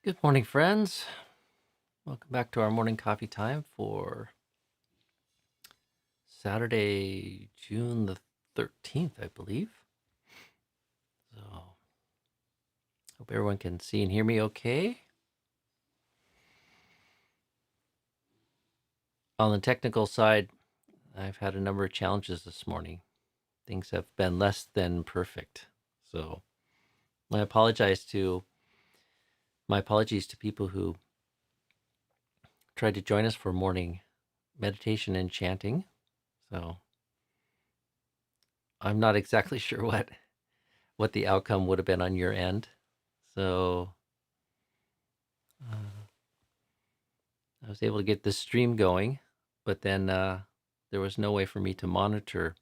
Good morning, friends. Welcome back to our morning coffee time for Saturday, June the 13th, I believe. So, hope everyone can see and hear me okay. On the technical side, I've had a number of challenges this morning. Things have been less than perfect. So, my apologies to people who tried to join us for morning meditation and chanting. So, I'm not exactly sure what the outcome would have been on your end. So I was able to get the stream going, but then there was no way for me to monitor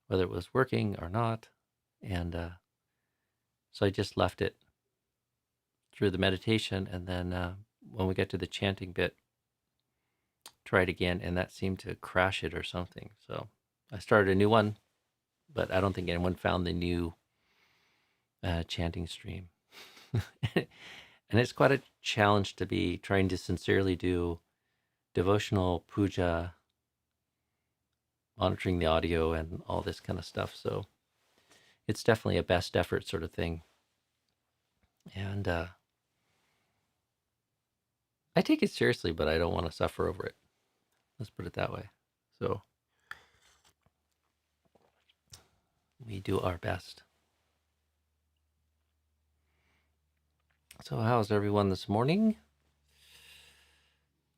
whether it was working or not. And so I just left it through the meditation. And then when we get to the chanting bit, tried again, and that seemed to crash it or something. So I started a new one, but I don't think anyone found the new chanting stream. And it's quite a challenge to be trying to sincerely do devotional puja, monitoring the audio and all this kind of stuff. So it's definitely a best effort sort of thing. And I take it seriously, but I don't want to suffer over it. Let's put it that way. So we do our best. So how's everyone this morning?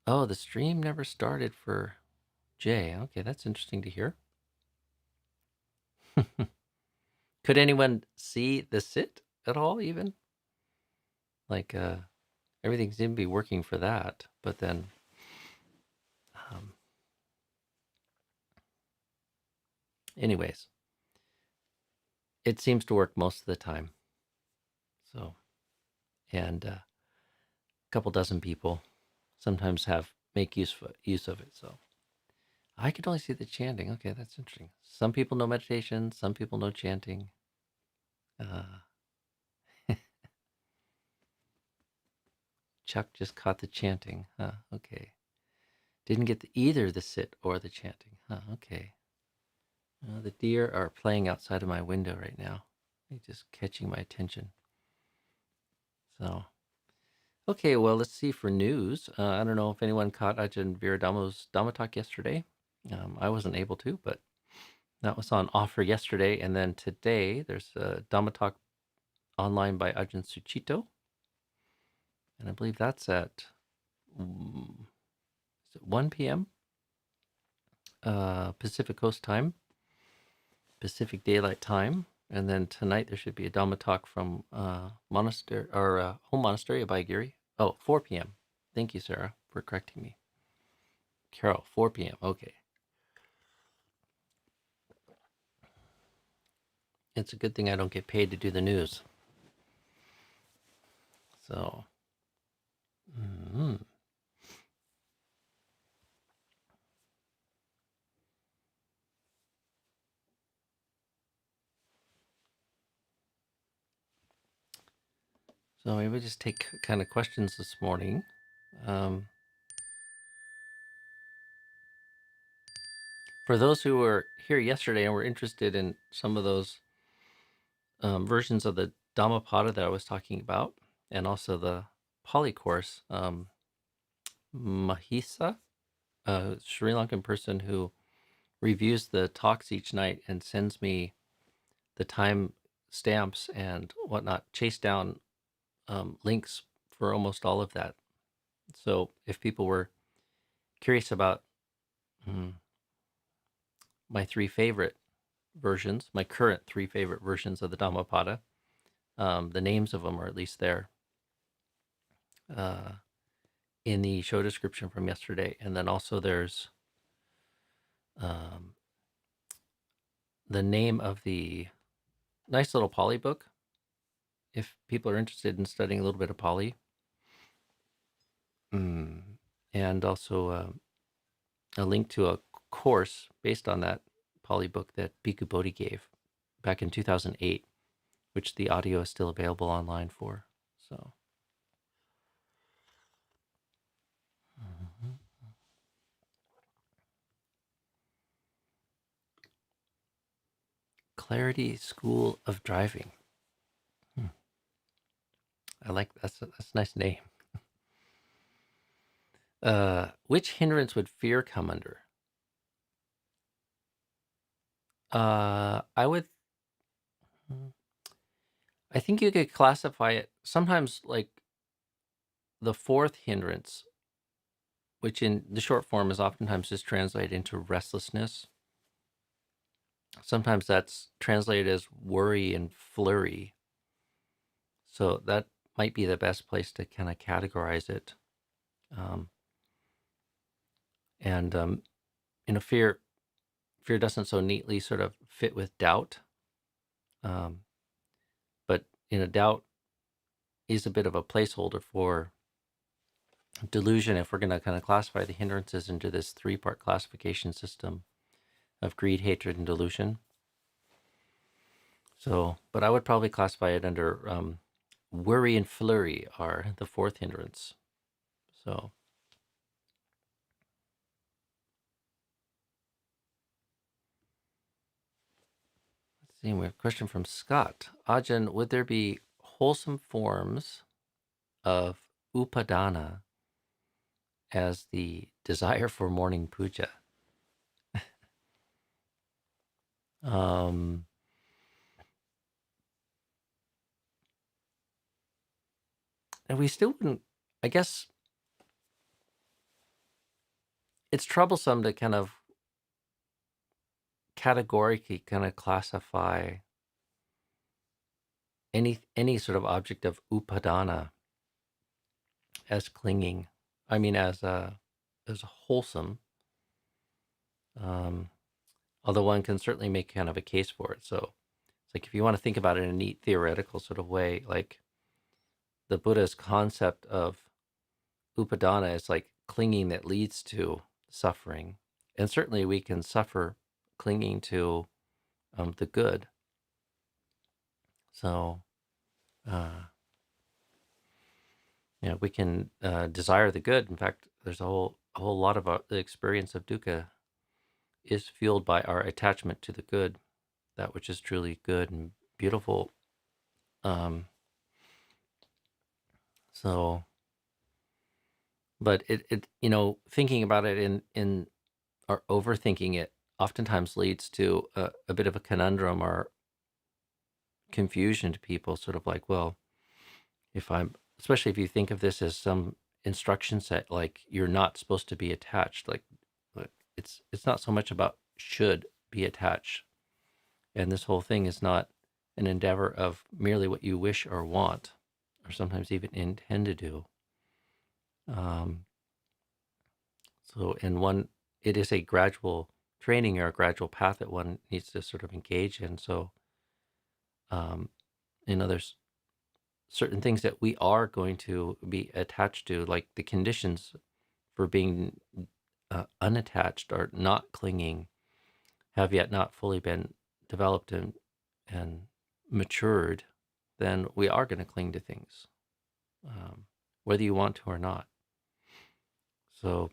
Oh, the stream never started for Jay. Okay, that's interesting to hear. Could anyone see the sit at all even? Like everything seemed to be working for that, but then anyways, it seems to work most of the time. So, and a couple dozen people sometimes make use of it. So I could only see the chanting. Okay, that's interesting. Some people know meditation. Some people know chanting. Chuck just caught the chanting. Huh, okay. Didn't get either the sit or the chanting. Huh, okay. The deer are playing outside of my window right now. They're just catching my attention. So, okay, well, let's see for news. I don't know if anyone caught Ajahn Viradamo's Dhamma talk yesterday. I wasn't able to, but that was on offer yesterday. And then today, there's a Dhamma talk online by Ajahn Suchito. And I believe that's at 1 p.m. Pacific Coast time, Pacific Daylight Time. And then tonight there should be a Dhamma talk from monastery or home monastery of Abhaya-dana. Oh, 4 p.m. Thank you, Sarah, for correcting me. Carol, 4 p.m. Okay. It's a good thing I don't get paid to do the news. So, so maybe we'll just take kind of questions this morning. For those who were here yesterday and were interested in some of those versions of the Dhammapada that I was talking about, and also the Pali course, Mahisa, a Sri Lankan person who reviews the talks each night and sends me the time stamps and whatnot, chase down links for almost all of that. So if people were curious about my three favorite versions, my current three favorite versions of the Dhammapada, the names of them are at least there in the show description from yesterday. And then also there's the name of the nice little Pali book, if people are interested in studying a little bit of Pali. And also a link to a course based on that Pali book that Bhikkhu Bodhi gave back in 2008, which the audio is still available online for. So Clarity School of Driving. I like that's a nice name. Which hindrance would fear come under? I would. I think you could classify it sometimes like the fourth hindrance, which in the short form is oftentimes just translated into restlessness. Sometimes that's translated as worry and flurry. So that might be the best place to kind of categorize it. Fear doesn't so neatly sort of fit with doubt. But doubt is a bit of a placeholder for delusion if we're going to kind of classify the hindrances into this three-part classification system of greed, hatred, and delusion. So, but I would probably classify it under worry and flurry are the fourth hindrance. So, let's see, we have a question from Scott. Ajahn, would there be wholesome forms of Upādāna as the desire for morning puja? And we still wouldn't, I guess it's troublesome to kind of categorically kind of classify any sort of object of Upādāna as clinging. I mean, as wholesome. Although one can certainly make kind of a case for it. So it's like if you want to think about it in a neat theoretical sort of way, like the Buddha's concept of Upādāna is like clinging that leads to suffering. And certainly we can suffer clinging to the good. So, we can desire the good. In fact, there's a whole lot of the experience of dukkha is fueled by our attachment to the good, that which is truly good and beautiful. But it thinking about it in or overthinking it oftentimes leads to a bit of a conundrum or confusion to people, sort of like, well, especially if you think of this as some instruction set, like you're not supposed to be attached, like it's not so much about should be attached. And this whole thing is not an endeavor of merely what you wish or want, or sometimes even intend to do. It is a gradual training or a gradual path that one needs to sort of engage in. So, there's certain things that we are going to be attached to, like the conditions for being unattached or not clinging have yet not fully been developed and matured, then we are going to cling to things, whether you want to or not. So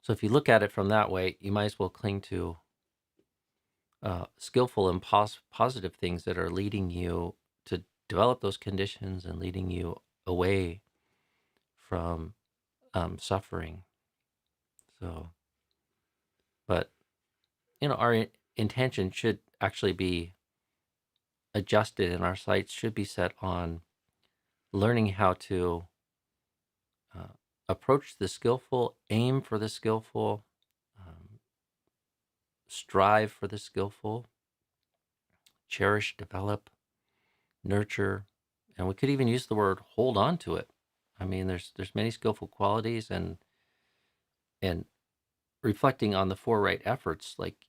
if you look at it from that way, you might as well cling to skillful and positive things that are leading you to develop those conditions and leading you away from suffering. So, but our intention should actually be adjusted, and our sights should be set on learning how to approach the skillful, aim for the skillful, strive for the skillful, cherish, develop, nurture, and we could even use the word hold on to it. I mean, there's many skillful qualities, and reflecting on the four right efforts, like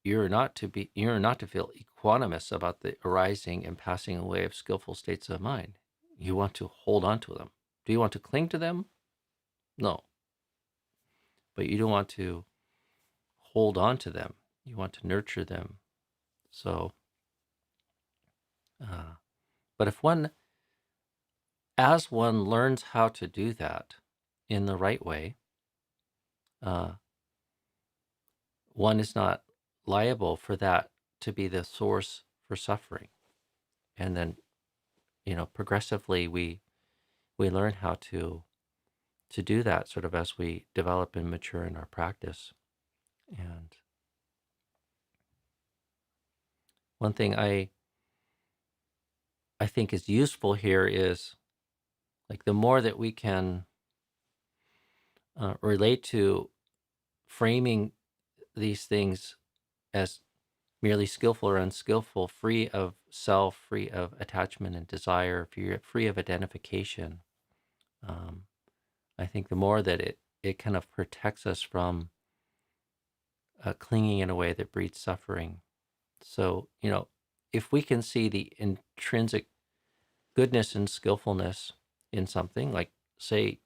you're not to feel equanimous about the arising and passing away of skillful states of mind. You want to hold on to them. Do you want to cling to them? No. But you don't want to hold on to them. You want to nurture them. So, but as one learns how to do that in the right way, one is not liable for that to be the source for suffering. And then, progressively we learn how to do that sort of as we develop and mature in our practice. And one thing I think is useful here is, like, the more that we can relate to framing these things as merely skillful or unskillful, free of self, free of attachment and desire, free of identification, I think the more that it kind of protects us from clinging in a way that breeds suffering. So, if we can see the intrinsic goodness and skillfulness in something, like, say,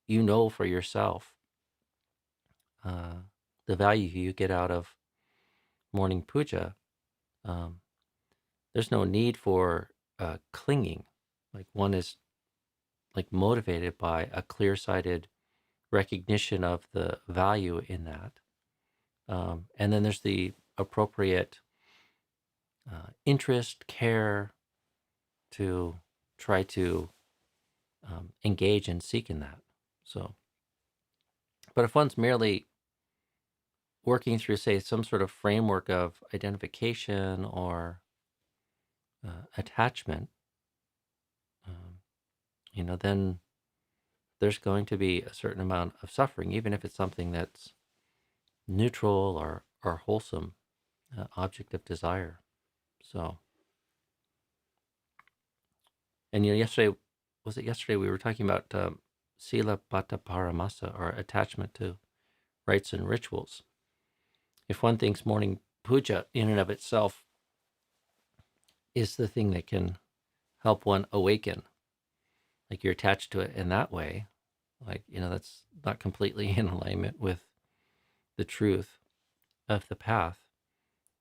for yourself the value you get out of morning puja, there's no need for clinging. Like, one is, like, motivated by a clear-sighted recognition of the value in that. And then there's the appropriate interest, care to try to engage and seek in that. So, but if one's merely working through, say, some sort of framework of identification or attachment, then there's going to be a certain amount of suffering, even if it's something that's neutral or wholesome, object of desire. So, and yesterday we were talking about sila pata paramasa, or attachment to rites and rituals. If one thinks morning puja in and of itself is the thing that can help one awaken, like, you're attached to it in that way, like, that's not completely in alignment with the truth of the path,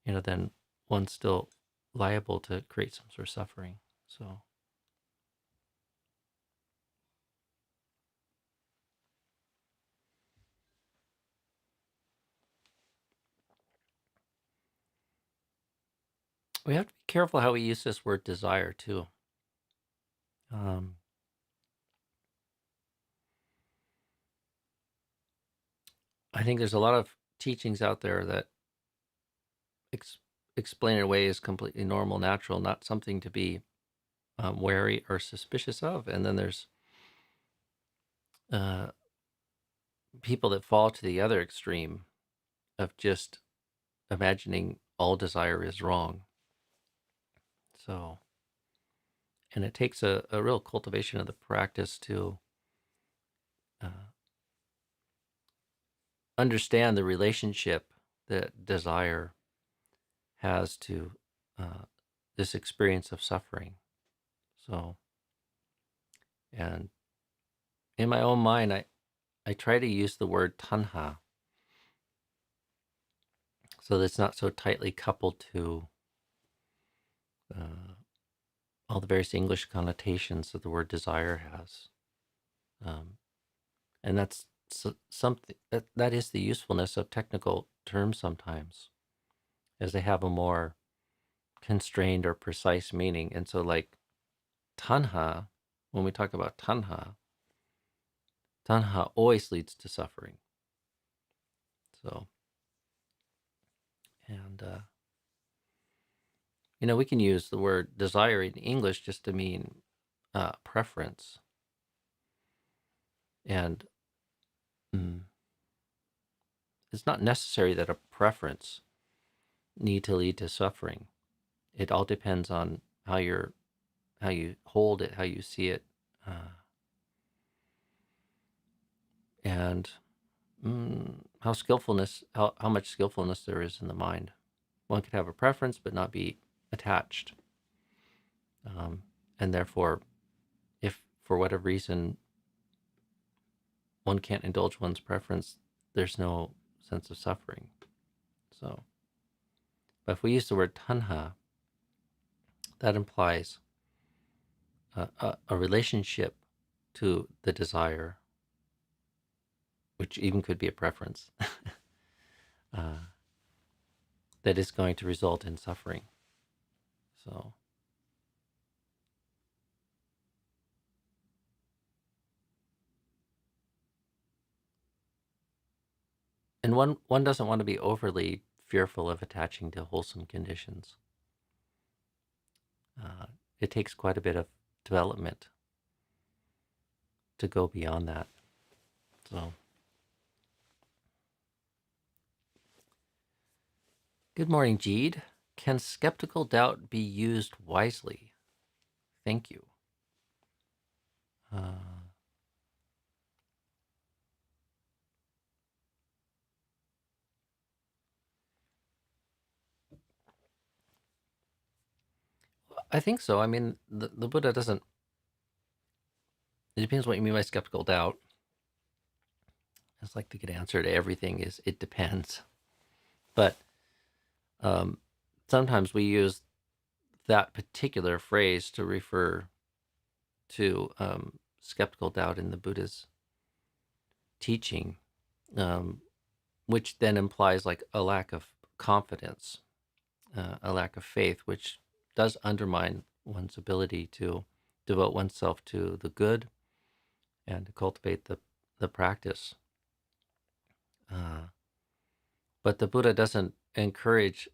then one's still liable to create some sort of suffering. So, we have to be careful how we use this word desire too. I think there's a lot of teachings out there that explain it away as completely normal, natural, not something to be wary or suspicious of. And then there's people that fall to the other extreme of just imagining all desire is wrong. So, and it takes a real cultivation of the practice to understand the relationship that desire has to this experience of suffering. So, and in my own mind, I try to use the word tanha so that it's not so tightly coupled to all the various English connotations that the word desire has. And that's something that is the usefulness of technical terms sometimes, as they have a more constrained or precise meaning. And so, like, tanha, when we talk about tanha always leads to suffering. So, and we can use the word desire in English just to mean preference. And it's not necessary that a preference need to lead to suffering. It all depends on how you hold it, how you see it, and how much skillfulness there is in the mind. One could have a preference but not be attached, and therefore, if for whatever reason one can't indulge one's preference, there's no sense of suffering. So, but if we use the word tanha, that implies a relationship to the desire, which even could be a preference, that is going to result in suffering. So, and one doesn't want to be overly fearful of attaching to wholesome conditions. It takes quite a bit of development to go beyond that. So, good morning, Jeed. Can skeptical doubt be used wisely? Thank you. I think so. I mean, the Buddha doesn't. It depends what you mean by skeptical doubt. It's like the good answer to everything is it depends. But sometimes we use that particular phrase to refer to skeptical doubt in the Buddha's teaching, which then implies like a lack of confidence, a lack of faith, which does undermine one's ability to devote oneself to the good and to cultivate the practice. But the Buddha doesn't encourage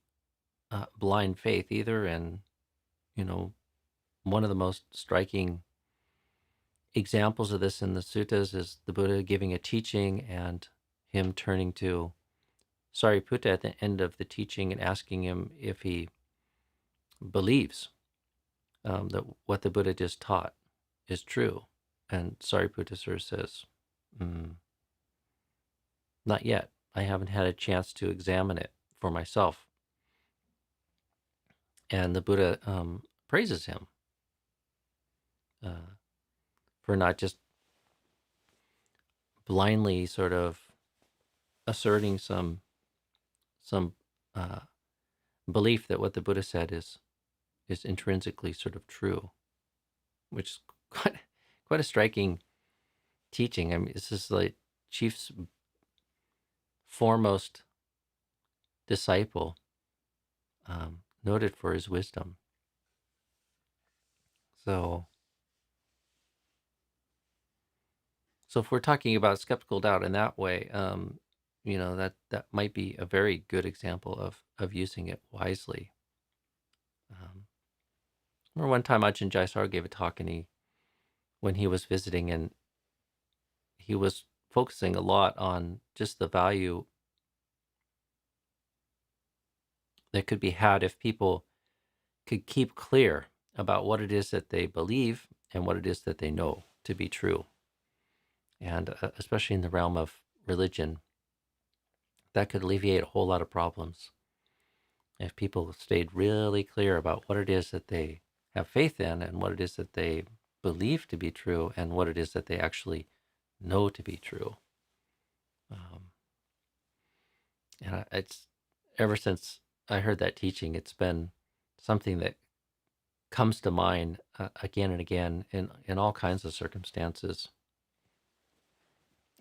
blind faith either. And, one of the most striking examples of this in the suttas is the Buddha giving a teaching and him turning to Sariputta at the end of the teaching and asking him if he believes that what the Buddha just taught is true. And Sariputta sort of says, not yet. I haven't had a chance to examine it for myself. And the Buddha praises him for not just blindly sort of asserting some belief that what the Buddha said is intrinsically sort of true, which is quite a striking teaching. I mean, this is like Chief's foremost disciple, noted for his wisdom. So if we're talking about skeptical doubt in that way, that might be a very good example of using it wisely. Or one time Ajahn Sudanto gave a talk, and when he was visiting, and he was focusing a lot on just the value that could be had if people could keep clear about what it is that they believe and what it is that they know to be true. And especially in the realm of religion, that could alleviate a whole lot of problems if people stayed really clear about what it is that they have faith in and what it is that they believe to be true and what it is that they actually know to be true. And it's ever since I heard that teaching, it's been something that comes to mind again and again in all kinds of circumstances.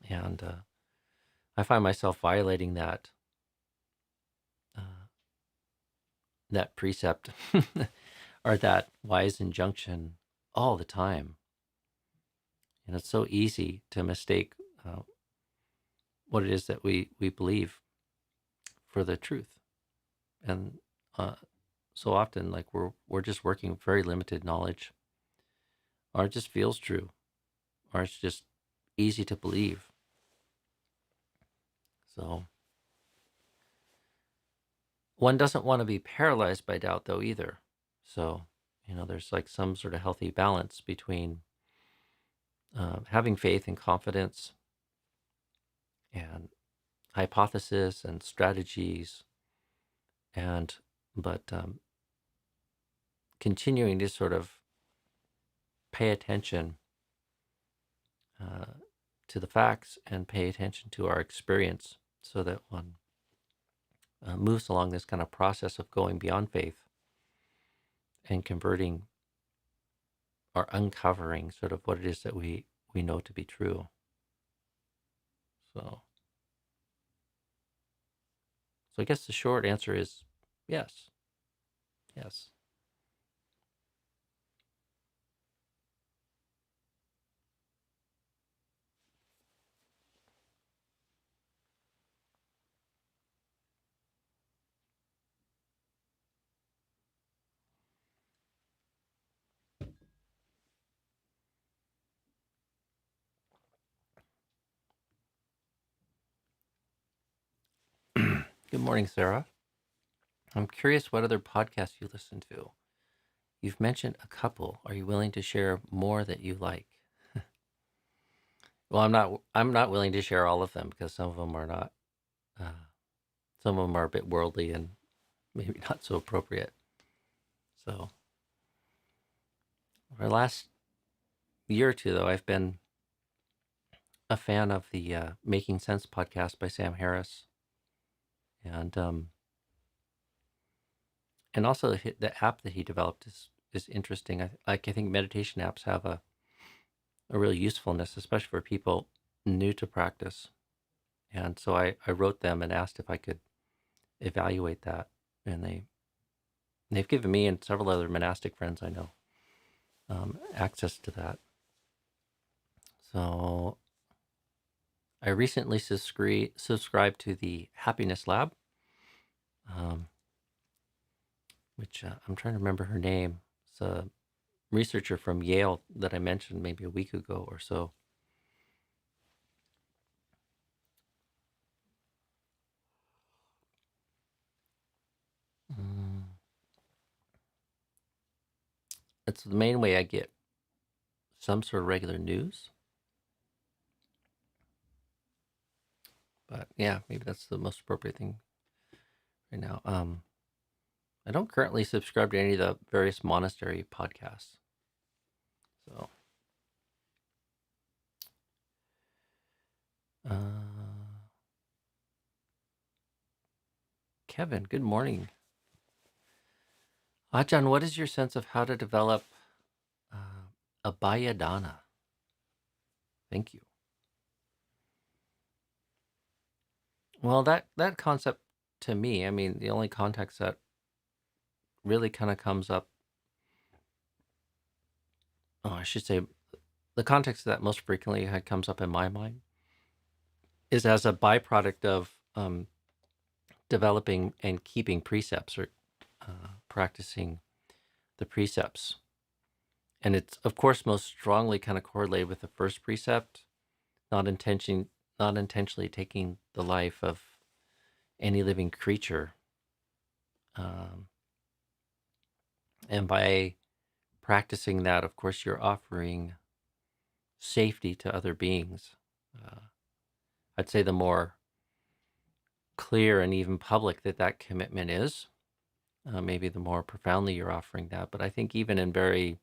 And I find myself violating that precept or that wise injunction all the time. And it's so easy to mistake what it is that we believe for the truth. And so often, like we're just working with very limited knowledge, or it just feels true, or it's just easy to believe. So one doesn't want to be paralyzed by doubt, though, either. So, there's like some sort of healthy balance between having faith and confidence and hypothesis and strategies, but continuing to sort of pay attention to the facts and pay attention to our experience, so that one moves along this kind of process of going beyond faith and converting or uncovering sort of what it is that we know to be true. So I guess the short answer is Yes. Yes. Good morning, Sarah. I'm curious what other podcasts you listen to. You've mentioned a couple. Are you willing to share more that you like? Well, I'm not willing to share all of them because some of them are not. Uh, some of them are a bit worldly and maybe not so appropriate. So, for the last year or two, though, I've been a fan of the Making Sense podcast by Sam Harris, and also the app that he developed is interesting. I think meditation apps have a real usefulness, especially for people new to practice. And so I wrote them and asked if I could evaluate that, and they've given me and several other monastic friends I know access to that. So I recently subscribed to the Happiness Lab, um, which I'm trying to remember her name. It's a researcher from Yale that I mentioned maybe a week ago or so. Mm. It's the main way I get some sort of regular news. But yeah, maybe that's the most appropriate thing right now. I don't currently subscribe to any of the various monastery podcasts. So, Kevin, good morning. Ajahn, what is your sense of how to develop abhaya-dana? Thank you. Well, that concept to me, I mean, the only context that really kind of comes up, I should say, the context that most frequently comes up in my mind is as a byproduct of developing and keeping precepts or practicing the precepts. And it's, of course, most strongly kind of correlated with the first precept, not intentionally taking the life of any living creature. And by practicing that, of course, you're offering safety to other beings. I'd say the more clear and even public that commitment is, maybe the more profoundly you're offering that. But I think even in very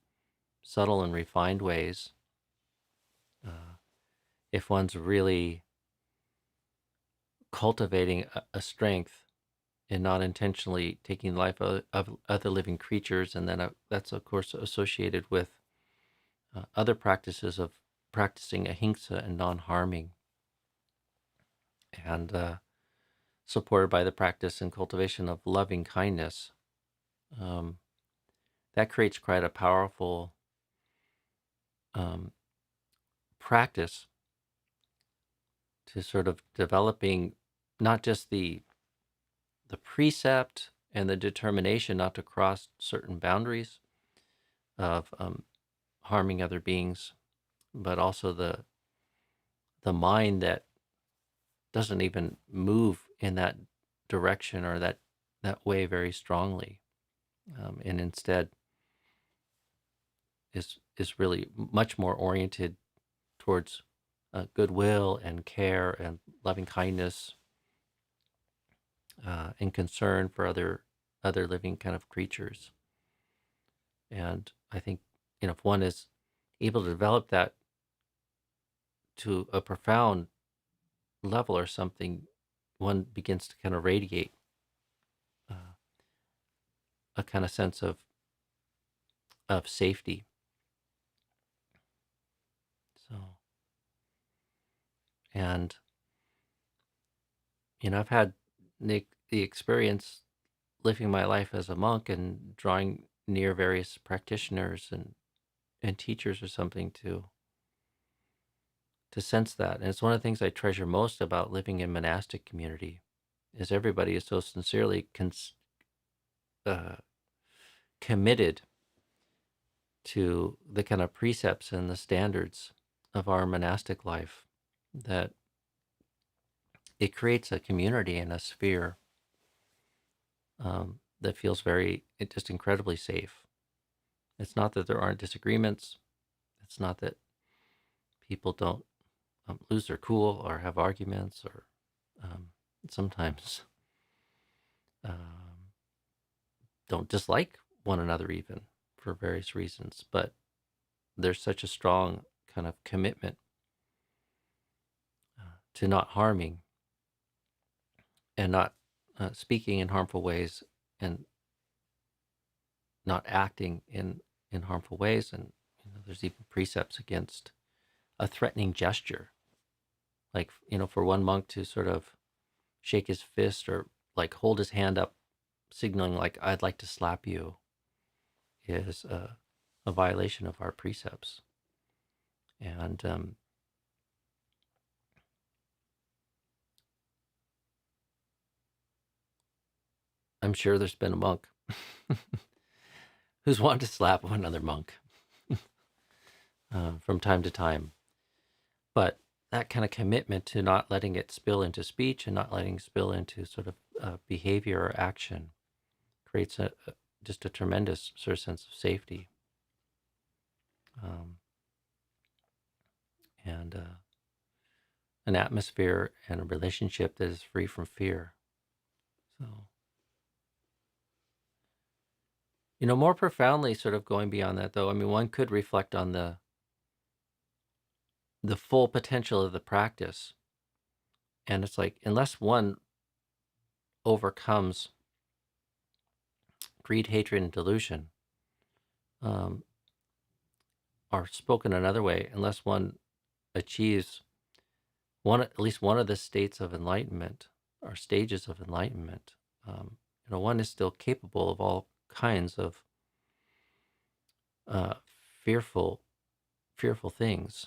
subtle and refined ways, if one's really cultivating a strength and not intentionally taking the life of other living creatures, and then that's of course associated with other practices of practicing ahimsa and non-harming, and supported by the practice and cultivation of loving kindness. That creates quite a powerful practice to sort of developing not just the precept and the determination not to cross certain boundaries of harming other beings, but also the mind that doesn't even move in that direction or that way very strongly, and instead is really much more oriented towards goodwill and care and loving kindness, and concern for other living kind of creatures. And I think, if one is able to develop that to a profound level or something, one begins to kind of radiate uh, a kind of sense of safety. So, and I've had the experience living my life as a monk and drawing near various practitioners and teachers or something to sense that. And it's one of the things I treasure most about living in monastic community is everybody is so sincerely uh, committed to the kind of precepts and the standards of our monastic life that it creates a community and a sphere that feels just incredibly safe. It's not that there aren't disagreements. It's not that people don't lose their cool or have arguments or um, sometimes um, don't dislike one another even for various reasons. But there's such a strong kind of commitment to not harming and not speaking in harmful ways and not acting in harmful ways. And there's even precepts against a threatening gesture, like for one monk to sort of shake his fist or like hold his hand up, signaling like I'd like to slap you, is a violation of our precepts. And I'm sure there's been a monk who's wanted to slap another monk from time to time. But that kind of commitment to not letting it spill into speech and not letting it spill into sort of behavior or action creates just a tremendous sort of sense of safety. And an atmosphere and a relationship that is free from fear. So, more profoundly, sort of going beyond that, though, I mean, one could reflect on the full potential of the practice. And it's like, unless one overcomes greed, hatred, and delusion, um, or spoken another way, unless one achieves at least one of the states of enlightenment or stages of enlightenment, one is still capable of all kinds of uh, fearful things.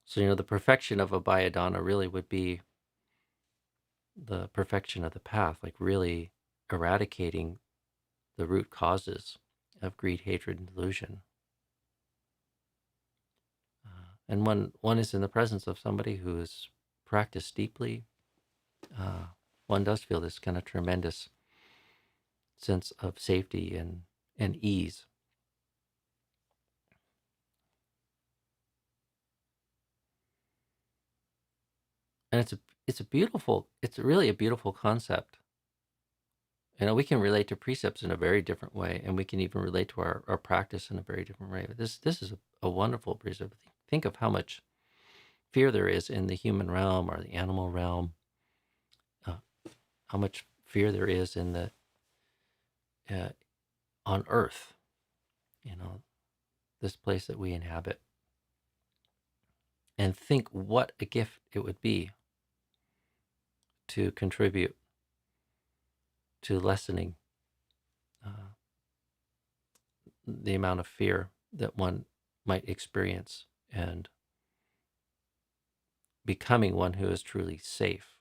So, the perfection of abhaya-dana really would be the perfection of the path, like really eradicating the root causes of greed, hatred, and delusion. And when one is in the presence of somebody who has practiced deeply, one does feel this kind of tremendous sense of safety and ease. And it's really a beautiful concept. We can relate to precepts in a very different way, and we can even relate to our practice in a very different way. But this is a wonderful precept. Think of how much fear there is in the human realm or the animal realm, how much fear there is in the on Earth, this place that we inhabit. And think what a gift it would be to contribute to lessening the amount of fear that one might experience and becoming one who is truly safe.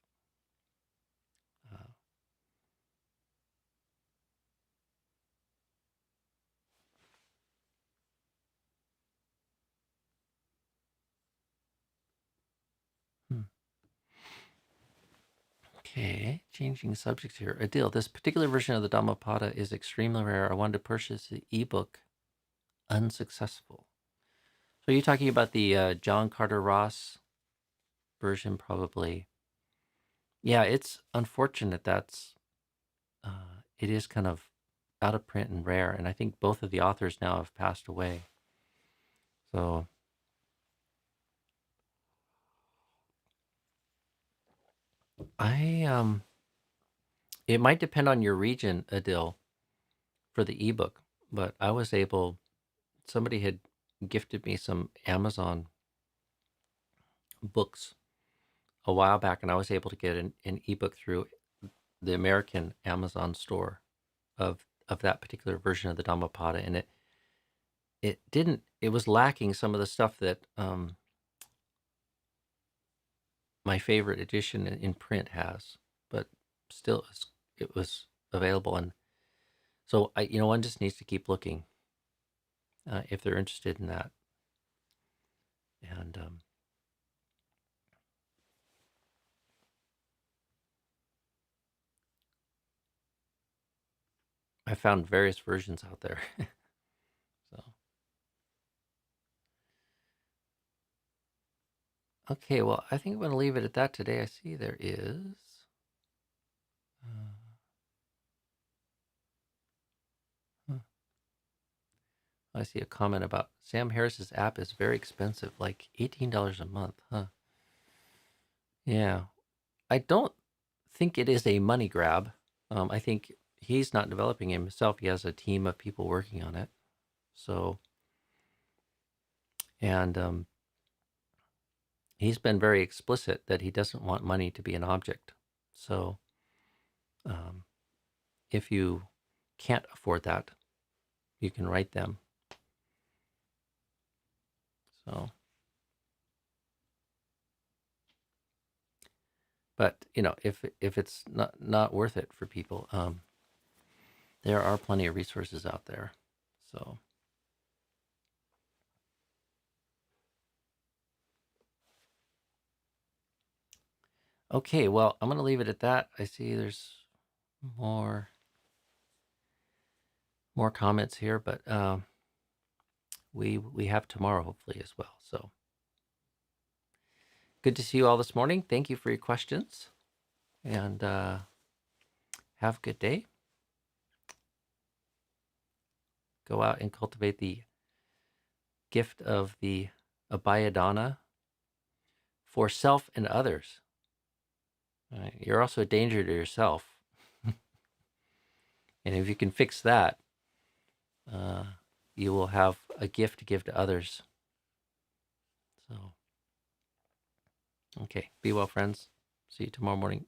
Okay, changing subjects here. Adil, this particular version of the Dhammapada is extremely rare. I wanted to purchase the ebook Unsuccessful. So you're talking about the John Carter Ross version, probably. Yeah, it's unfortunate it is kind of out of print and rare, and I think both of the authors now have passed away. So it might depend on your region, Adil, for the ebook, but somebody had gifted me some Amazon books a while back, and I was able to get an ebook through the American Amazon store of that particular version of the Dhammapada, and it was lacking some of the stuff that my favorite edition in print has, but still it was available. And so one just needs to keep looking if they're interested in that. And I found various versions out there. So, okay, well, I think I'm going to leave it at that today. I see there is. I see a comment about Sam Harris's app is very expensive, like $18 a month, huh? Yeah, I don't think it is a money grab. I think he's not developing it himself. He has a team of people working on it. So, and he's been very explicit that he doesn't want money to be an object. So, if you can't afford that, you can write them. So, but if it's not worth it for people, there are plenty of resources out there. So, okay, well, I'm going to leave it at that. I see there's more comments here, but we have tomorrow hopefully as well. So, good to see you all this morning. Thank you for your questions, and have a good day. Go out and cultivate the gift of the abhaya-dana for self and others. You're also a danger to yourself. And if you can fix that, you will have a gift to give to others. So, okay, be well, friends. See you tomorrow morning.